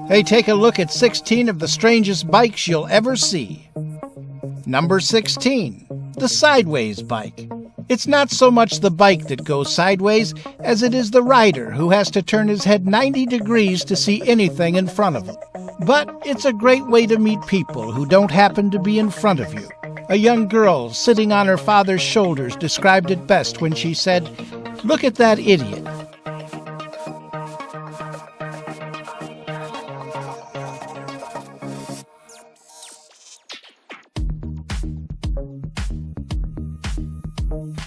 Hey, take a look at 16 of the strangest bikes you'll ever see. Number 16, the sideways bike. It's not so much the bike that goes sideways as it is the rider who has to turn his head 90 degrees to see anything in front of him. But it's a great way to meet people who don't happen to be in front of you. A young girl sitting on her father's shoulders described it best when she said, "Look at that idiot."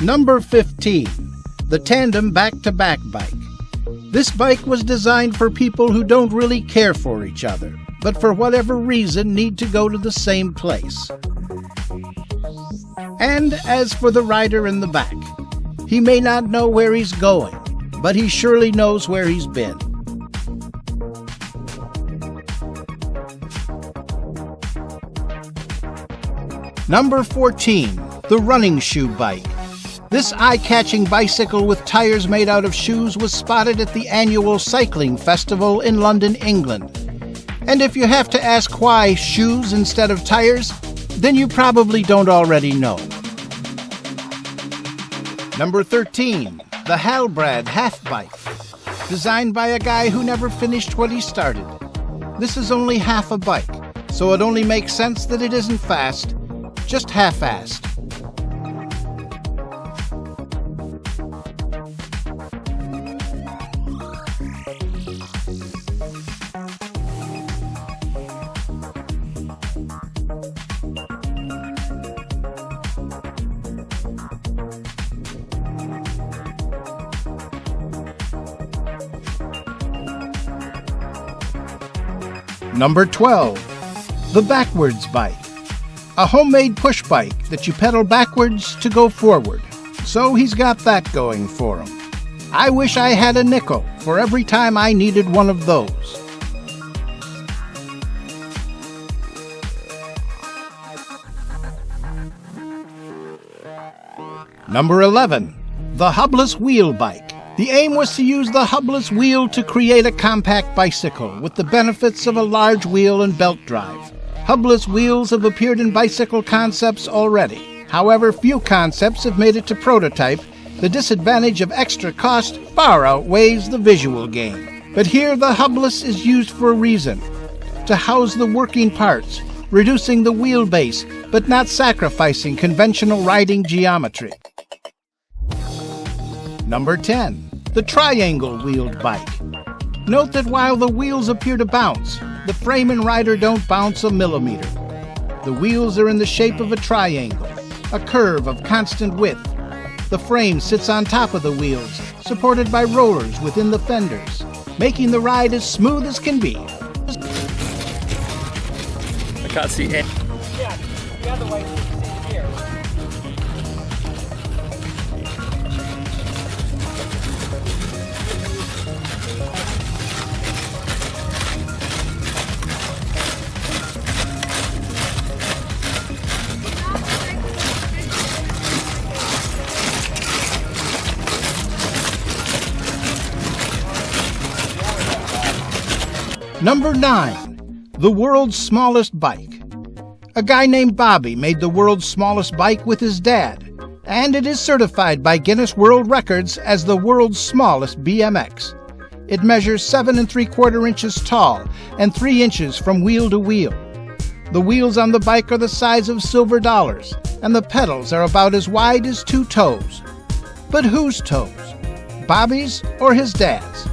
Number 15, the tandem back-to-back bike. This bike was designed for people who don't really care for each other, but for whatever reason need to go to the same place. And as for the rider in the back, he may not know where he's going, but he surely knows where he's been. Number 14, the running shoe bike. This eye-catching bicycle with tires made out of shoes was spotted at the annual cycling festival in London, England. And if you have to ask why shoes instead of tires, then you probably don't already know. Number 13, the Halbrad half bike. Designed by a guy who never finished what he started. This is only half a bike, so it only makes sense that it isn't fast, just half-assed. Number 12, the backwards bike. A homemade push bike that you pedal backwards to go forward. So he's got that going for him. I wish I had a nickel for every time I needed one of those. Number 11, the hubless wheel bike. The aim was to use the hubless wheel to create a compact bicycle with the benefits of a large wheel and belt drive. Hubless wheels have appeared in bicycle concepts already. However, few concepts have made it to prototype. The disadvantage of extra cost far outweighs the visual gain. But here the hubless is used for a reason, to house the working parts, reducing the wheelbase, but not sacrificing conventional riding geometry. Number 10, the triangle-wheeled bike. Note that while the wheels appear to bounce, the frame and rider don't bounce a millimeter. The wheels are in the shape of a triangle, a curve of constant width. The frame sits on top of the wheels, supported by rollers within the fenders, making the ride as smooth as can be. I can't see it. Yeah, the other way you can see the gears. Number 9, the world's smallest bike. A guy named Bobby made the world's smallest bike with his dad, and it is certified by Guinness World Records as the world's smallest BMX. It measures 7 3/4 inches tall and 3 inches from wheel to wheel. The wheels on the bike are the size of silver dollars, and the pedals are about as wide as 2 toes. But whose toes? Bobby's or his dad's?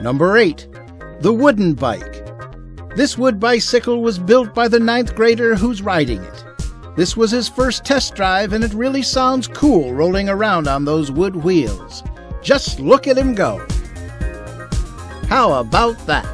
Number 8, the wooden bike. This wood bicycle was built by the 9th grader who's riding it. This was his first test drive, and it really sounds cool rolling around on those wood wheels. Just look at him go. How about that?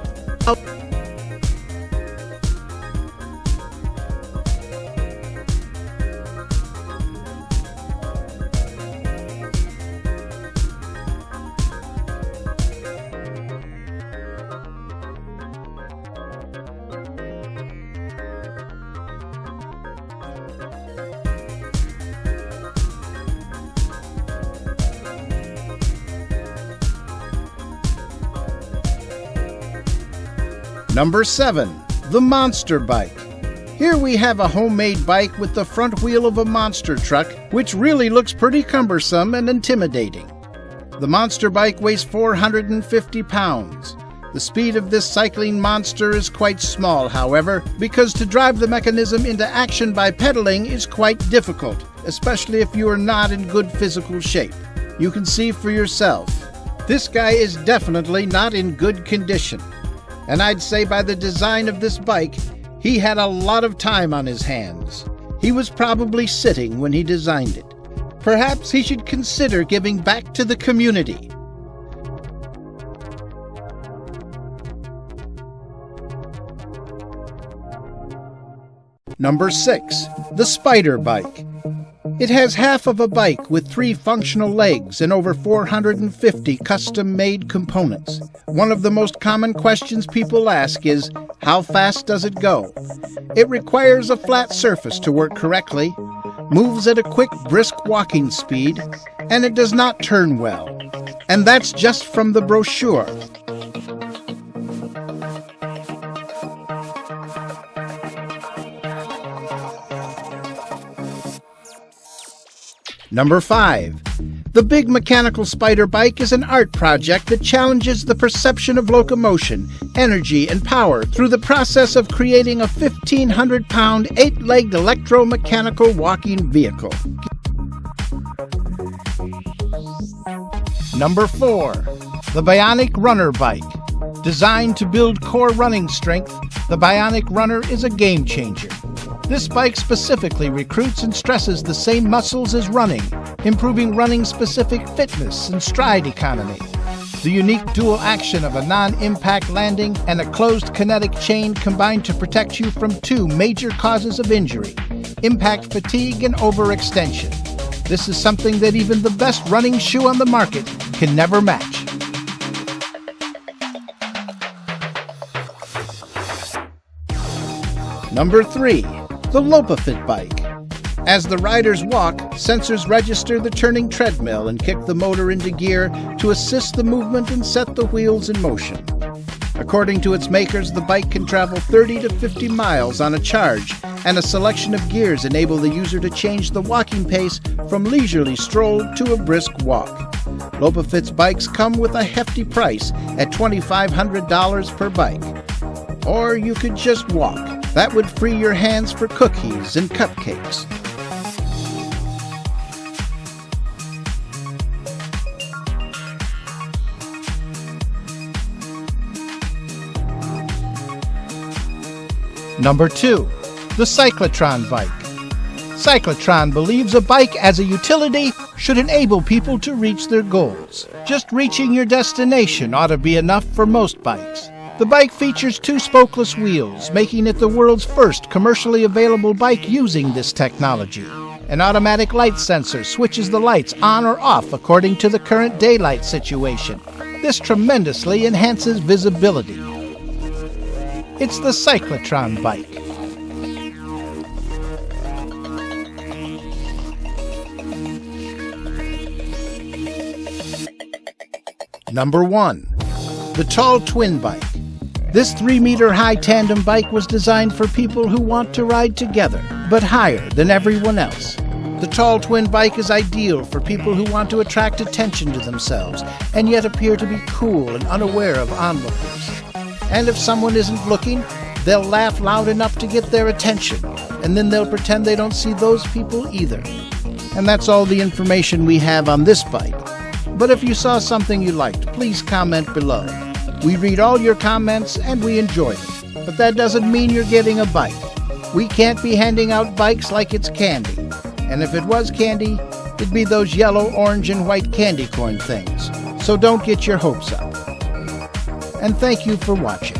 Number 7. The Monster Bike. Here we have a homemade bike with the front wheel of a monster truck, which really looks pretty cumbersome and intimidating. The Monster Bike weighs 450 pounds. The speed of this cycling monster is quite small, however, because to drive the mechanism into action by pedaling is quite difficult, especially if you are not in good physical shape. You can see for yourself. This guy is definitely not in good condition. And I'd say by the design of this bike, he had a lot of time on his hands. He was probably sitting when he designed it. Perhaps he should consider giving back to the community. Number 6. The Spider Bike. It has half of a bike with 3 functional legs and over 450 custom-made components. One of the most common questions people ask is, how fast does it go? It requires a flat surface to work correctly, moves at a quick, brisk walking speed, and it does not turn well. And that's just from the brochure. Number 5. The Big Mechanical Spider Bike is an art project that challenges the perception of locomotion, energy, and power through the process of creating a 1,500-pound, 8-legged electromechanical walking vehicle. Number 4. The Bionic Runner Bike. Designed to build core running strength, the Bionic Runner is a game changer. This bike specifically recruits and stresses the same muscles as running, improving running-specific fitness and stride economy. The unique dual action of a non-impact landing and a closed kinetic chain combine to protect you from 2 major causes of injury: impact fatigue and overextension. This is something that even the best running shoe on the market can never match. Number 3. The Lopafit Bike. As the riders walk, sensors register the turning treadmill and kick the motor into gear to assist the movement and set the wheels in motion. According to its makers, the bike can travel 30 to 50 miles on a charge, and a selection of gears enable the user to change the walking pace from leisurely stroll to a brisk walk. Lopafit's bikes come with a hefty price at $2,500 per bike. Or you could just walk. That would free your hands for cookies and cupcakes. Number 2. The Cyclotron Bike. Cyclotron believes a bike as a utility should enable people to reach their goals. Just reaching your destination ought to be enough for most bikes. The bike features 2 spokeless wheels, making it the world's first commercially available bike using this technology. An automatic light sensor switches the lights on or off according to the current daylight situation. This tremendously enhances visibility. It's the Cyclotron Bike. Number 1. The Tall Twin Bike. This 3-meter-high tandem bike was designed for people who want to ride together, but higher than everyone else. The Tall Twin Bike is ideal for people who want to attract attention to themselves and yet appear to be cool and unaware of onlookers. And if someone isn't looking, they'll laugh loud enough to get their attention, and then they'll pretend they don't see those people either. And that's all the information we have on this bike. But if you saw something you liked, please comment below. We read all your comments and we enjoy them, but that doesn't mean you're getting a bike. We can't be handing out bikes like it's candy. And if it was candy, it'd be those yellow, orange, and white candy corn things. So don't get your hopes up. And thank you for watching.